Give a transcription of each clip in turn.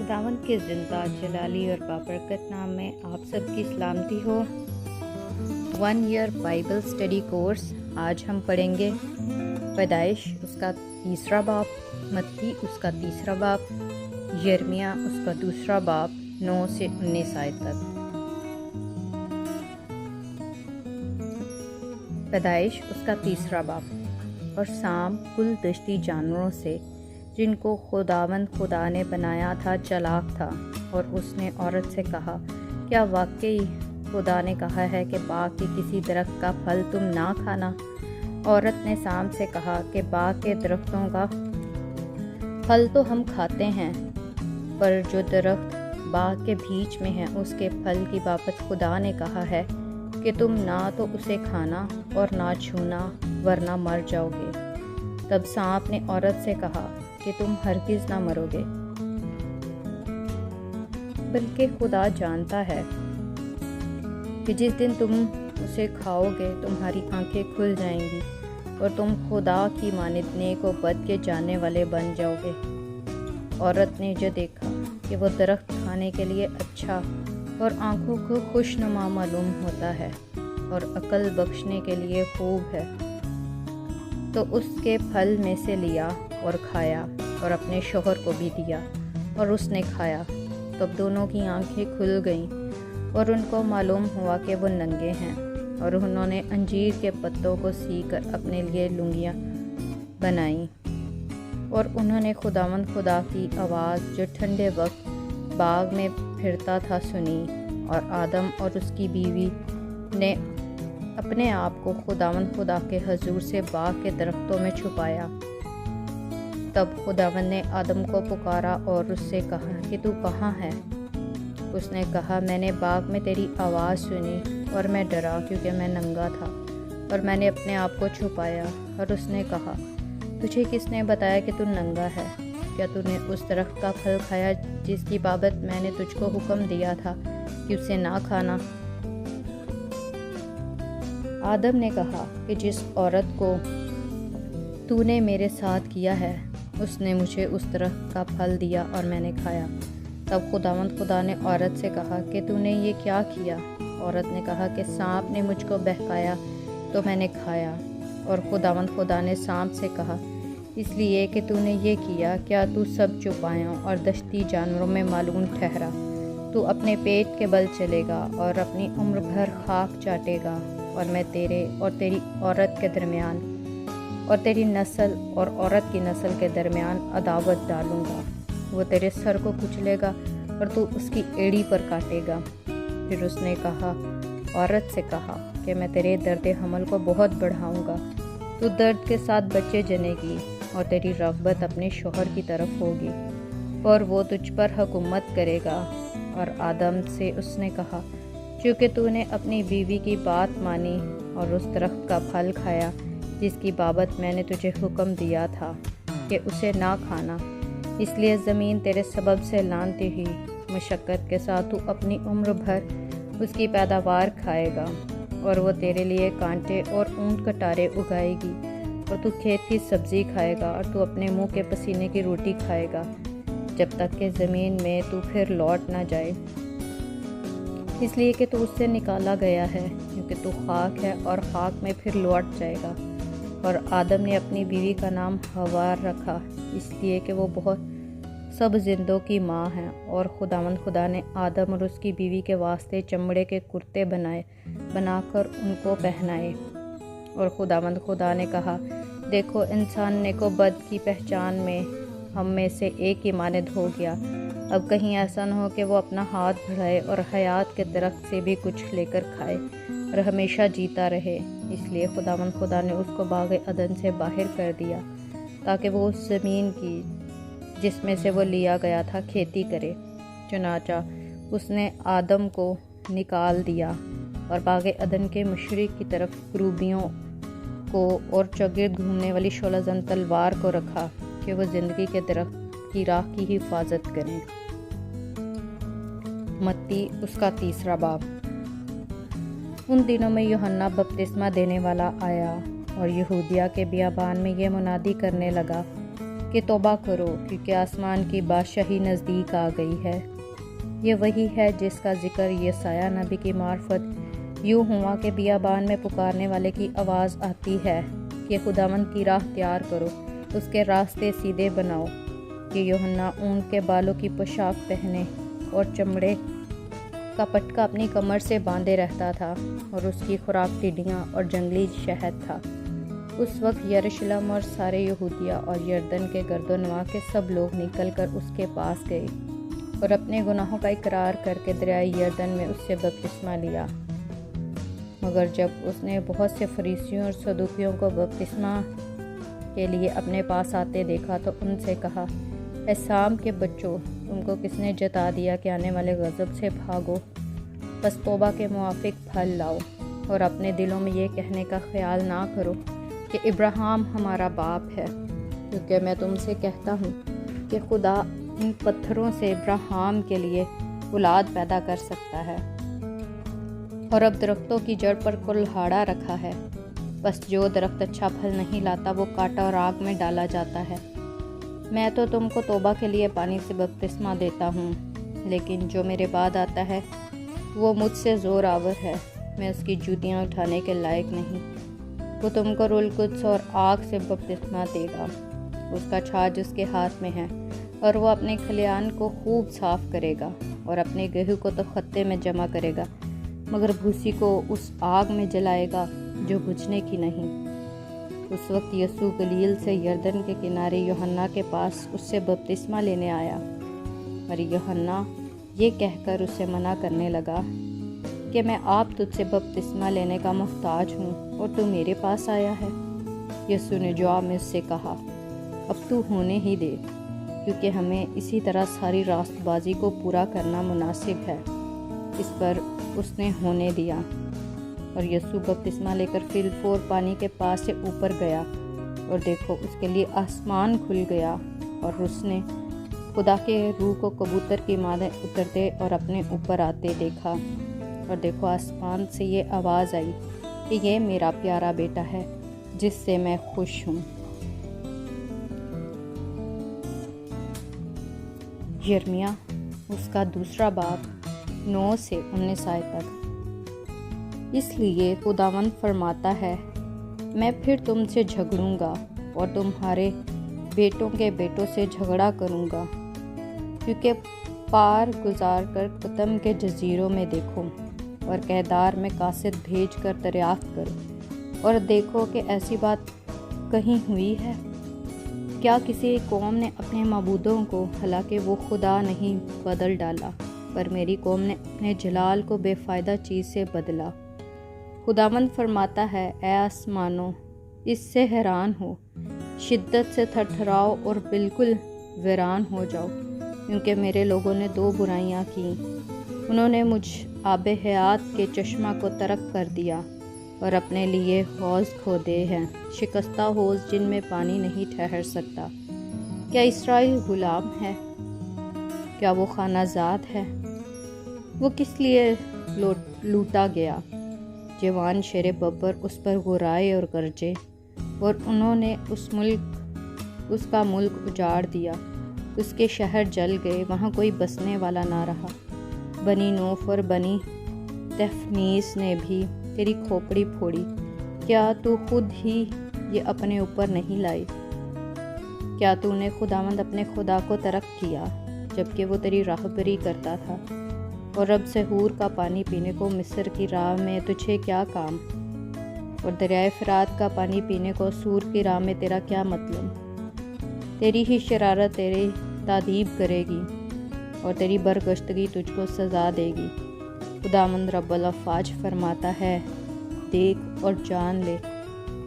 خداوند کے زندہ جلالی اور بابرکت نام میں آپ سب کی سلامتی ہو۔ 1 ایئر بائبل اسٹڈی کورس آج ہم پڑھیں گے پیدائش اس کا 3 باب، متی اس کا 3 باب، یرمیہ اس کا 2 باب 9 سے 19 آیت تک۔ پیدائش اس کا 3 باب۔ اور سام کل دشتی جانوروں سے جن کو خداوند خدا نے بنایا تھا چالاک تھا، اور اس نے عورت سے کہا، کیا واقعی خدا نے کہا ہے کہ باغ کے کسی درخت کا پھل تم نہ کھانا؟ عورت نے سام سے کہا کہ باغ کے درختوں کا پھل تو ہم کھاتے ہیں، پر جو درخت باغ کے بیچ میں ہے اس کے پھل کی بابت خدا نے کہا ہے کہ تم نہ تو اسے کھانا اور نہ چھونا ورنہ مر جاؤ گے۔ تب سانپ نے عورت سے کہا کہ تم ہرگز نہ مرو گے، بلکہ خدا جانتا ہے کہ جس دن تم اسے کھاؤ گے تمہاری آنکھیں کھل جائیں گی اور تم خدا کی مانند نیک و بد کے جاننے والے بن جاؤ گے۔ عورت نے جو دیکھا کہ وہ درخت کھانے کے لیے اچھا اور آنکھوں کو خوشنما معلوم ہوتا ہے اور عقل بخشنے کے لیے خوب ہے، تو اس کے پھل میں سے لیا اور کھایا اور اپنے شوہر کو بھی دیا، اور اس نے کھایا۔ تب دونوں کی آنکھیں کھل گئیں اور ان کو معلوم ہوا کہ وہ ننگے ہیں، اور انہوں نے انجیر کے پتوں کو سی کر اپنے لیے لنگیاں بنائیں۔ اور انہوں نے خداوند خدا کی آواز جو ٹھنڈے وقت باغ میں پھرتا تھا سنی، اور آدم اور اس کی بیوی نے اپنے آپ کو خداوند خدا کے حضور سے باغ کے درختوں میں چھپایا۔ تب خداوند نے آدم کو پکارا اور اس سے کہا کہ تو کہاں ہے؟ اس نے کہا، میں نے باغ میں تیری آواز سنی اور میں ڈرا کیونکہ میں ننگا تھا، اور میں نے اپنے آپ کو چھپایا۔ اور اس نے کہا، تجھے کس نے بتایا کہ تو ننگا ہے؟ کیا تو نے اس درخت کا پھل کھایا جس کی بابت میں نے تجھ کو حکم دیا تھا کہ اسے نہ کھانا؟ آدم نے کہا کہ جس عورت کو تو نے میرے ساتھ کیا ہے اس نے مجھے اس درخت کا پھل دیا اور میں نے کھایا۔ تب خداوند خدا نے عورت سے کہا کہ تو نے یہ کیا کیا؟ عورت نے کہا کہ سانپ نے مجھ کو بہکایا تو میں نے کھایا۔ اور خداوند خدا نے سانپ سے کہا، اس لیے کہ تو نے یہ کیا، کیا تو سب چوپایوں اور دشتی جانوروں میں معلوم ٹھہرا؟ تو اپنے پیٹ کے بل چلے گا اور اپنی عمر بھر خاک چاٹے گا، اور میں تیرے اور تیری عورت کے درمیان اور تیری نسل اور عورت کی نسل کے درمیان عداوت ڈالوں گا۔ وہ تیرے سر کو کچلے گا اور تو اس کی ایڑی پر کاٹے گا۔ پھر اس نے کہا، عورت سے کہا کہ میں تیرے درد حمل کو بہت بڑھاؤں گا، تو درد کے ساتھ بچے جنے گی، اور تیری رغبت اپنے شوہر کی طرف ہوگی، اور وہ تجھ پر حکومت کرے گا۔ اور آدم سے اس نے کہا، چونکہ تو نے اپنی بیوی کی بات مانی اور اس درخت کا پھل کھایا جس کی بابت میں نے تجھے حکم دیا تھا کہ اسے نہ کھانا، اس لیے زمین تیرے سبب سے لعنتی ہوئی مشقت کے ساتھ تو اپنی عمر بھر اس کی پیداوار کھائے گا، اور وہ تیرے لیے کانٹے اور اونٹ کٹارے اگائے گی، اور تو کھیت کی سبزی کھائے گا، اور تو اپنے منہ کے پسینے کی روٹی کھائے گا، جب تک کہ زمین میں تو پھر لوٹ نہ جائے، اس لیے کہ تو اس سے نکالا گیا ہے، کیونکہ تو خاک ہے اور خاک میں پھر لوٹ جائے گا۔ اور آدم نے اپنی بیوی کا نام حوا رکھا، اس لیے کہ وہ بہت سب زندوں کی ماں ہے۔ اور خداوند خدا نے آدم اور اس کی بیوی کے واسطے چمڑے کے کرتے بنا کر ان کو پہنائے۔ اور خداوند خدا نے کہا، دیکھو، انسان نیک و بد کی پہچان میں ہم میں سے ایک کی مانند ہو گیا، اب کہیں ایسا نہ ہو کہ وہ اپنا ہاتھ بڑھائے اور حیات کے درخت سے بھی کچھ لے کر کھائے اور ہمیشہ جیتا رہے۔ اس لیے خداوند خدا نے اس کو باغ عدن سے باہر کر دیا، تاکہ وہ اس زمین کی جس میں سے وہ لیا گیا تھا کھیتی کرے۔ چنانچہ اس نے آدم کو نکال دیا اور باغ عدن کے مشرق کی طرف کروبیوں کو اور چوگرد گھومنے والی شعلہ زن تلوار کو رکھا کہ وہ زندگی کے درخت کی راہ کی حفاظت کریں۔ متی اس کا 3 باب۔ ان دنوں میں یوحنا بپتسمہ دینے والا آیا اور یہودیہ کے بیابان میں یہ منادی کرنے لگا، کہ توبہ کرو کیونکہ آسمان کی بادشاہی نزدیک آ گئی ہے۔ یہ وہی ہے جس کا ذکر یسایہ نبی کی معرفت یوں ہوا کہ بیابان میں پکارنے والے کی آواز آتی ہے کہ خداوند کی راہ تیار کرو، اس کے راستے سیدھے بناؤ۔ کہ یوحنا اونٹ کے بالوں کی پوشاک پہنے اور چمڑے کا پٹکا اپنی کمر سے باندھے رہتا تھا، اور اس کی خوراک ٹڈیاں اور جنگلی شہد تھا۔ اس وقت یروشلم اور سارے یہودیہ اور یردن کے گرد و نواح کے سب لوگ نکل کر اس کے پاس گئے اور اپنے گناہوں کا اقرار کر کے دریائے یردن میں اس سے بپتسمہ لیا۔ مگر جب اس نے بہت سے فریسیوں اور صدوقیوں کو بپتسمہ کے لیے اپنے پاس آتے دیکھا تو ان سے کہا، اے سام کے بچوں، تم کو کس نے جتا دیا کہ آنے والے غضب سے بھاگو؟ بس توبہ کے موافق پھل لاؤ، اور اپنے دلوں میں یہ کہنے کا خیال نہ کرو کہ ابراہیم ہمارا باپ ہے، کیونکہ میں تم سے کہتا ہوں کہ خدا ان پتھروں سے ابراہیم کے لیے اولاد پیدا کر سکتا ہے۔ اور اب درختوں کی جڑ پر کلہاڑا رکھا ہے، بس جو درخت اچھا پھل نہیں لاتا وہ کاٹا اور آگ میں ڈالا جاتا ہے۔ میں تو تم کو توبہ کے لیے پانی سے بپتسمہ دیتا ہوں، لیکن جو میرے بعد آتا ہے وہ مجھ سے زور آور ہے، میں اس کی جوتیاں اٹھانے کے لائق نہیں۔ وہ تم کو روح القدس اور آگ سے بپتسمہ دے گا، اس کا چھاج اس کے ہاتھ میں ہے، اور وہ اپنے کھلیان کو خوب صاف کرے گا اور اپنے گیہوں کو تو خطے میں جمع کرے گا، مگر بھوسی کو اس آگ میں جلائے گا جو بجھنے کی نہیں۔ اس وقت یسوع گلیل سے یردن کے کنارے یوحنا کے پاس اس سے بپتسمہ لینے آیا، اور یوحنا یہ کہہ کر اسے منع کرنے لگا کہ میں آپ تجھ سے بپتسمہ لینے کا محتاج ہوں اور تو میرے پاس آیا ہے۔ یسوع نے جواب میں اس سے کہا، اب تو ہونے ہی دے، کیونکہ ہمیں اسی طرح ساری راست بازی کو پورا کرنا مناسب ہے۔ اس پر اس نے ہونے دیا، اور یسوع بپتسمہ لے کر فی الفور پانی کے پاس سے اوپر گیا، اور دیکھو اس کے لیے آسمان کھل گیا، اور اس نے خدا کے روح کو کبوتر کی مانند اترتے اور اپنے اوپر آتے دیکھا، اور دیکھو آسمان سے یہ آواز آئی کہ یہ میرا پیارا بیٹا ہے جس سے میں خوش ہوں۔ یرمیہ اس کا دوسرا باب 9 سے 19 آیت تک۔ اس لیے خداوند فرماتا ہے، میں پھر تم سے جھگڑوں گا اور تمہارے بیٹوں کے بیٹوں سے جھگڑا کروں گا، کیونکہ پار گزار کر قطم کے جزیروں میں دیکھو اور کیدار میں قاصد بھیج کر دریافت کرو، اور دیکھو کہ ایسی بات کہیں ہوئی ہے؟ کیا کسی قوم نے اپنے معبودوں کو، حالانکہ وہ خدا نہیں، بدل ڈالا، پر میری قوم نے اپنے جلال کو بے فائدہ چیز سے بدلا۔ خداوند فرماتا ہے، اے آسمانوں، اس سے حیران ہو، شدت سے تھر تھراؤ اور بالکل ویران ہو جاؤ، کیونکہ میرے لوگوں نے 2 برائیاں کیں۔ انہوں نے مجھ آب حیات کے چشمہ کو ترک کر دیا اور اپنے لیے حوض کھودے ہیں، شکستہ حوض جن میں پانی نہیں ٹھہر سکتا۔ کیا اسرائیل غلام ہے؟ کیا وہ خانہ زاد ہے؟ وہ کس لیے لوٹا گیا؟ جوان شیر ببر اس پر غرائے اور گرجے، اور انہوں نے اس کا ملک اجاڑ دیا، اس کے شہر جل گئے، وہاں کوئی بسنے والا نہ رہا۔ بنی نوف اور بنی تفنیس نے بھی تیری کھوپڑی پھوڑی، کیا تو خود ہی یہ اپنے اوپر نہیں لائی؟ کیا تو نے خداوند اپنے خدا کو ترک کیا، جبکہ وہ تیری راہبری کرتا تھا؟ اور رب سحور کا پانی پینے کو مصر کی راہ میں تجھے کیا کام؟ اور دریائے فرات کا پانی پینے کو سور کی راہ میں تیرا کیا مطلب؟ تیری ہی شرارت تیری تعذیب کرے گی، اور تیری برگشتگی تجھ کو سزا دے گی۔ خداوند رب الافواج فرماتا ہے، دیکھ اور جان لے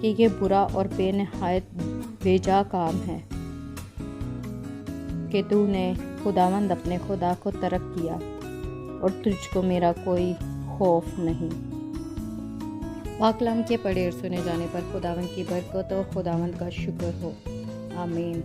کہ یہ برا اور بے نہایت بیجا کام ہے کہ تو نے خداوند اپنے خدا کو ترک کیا، اور تجھ کو میرا کوئی خوف نہیں۔ پاک کلام کے پڑھے اور سنے جانے پر خداوند کی برکت و خداوند کا شکر ہو، آمین۔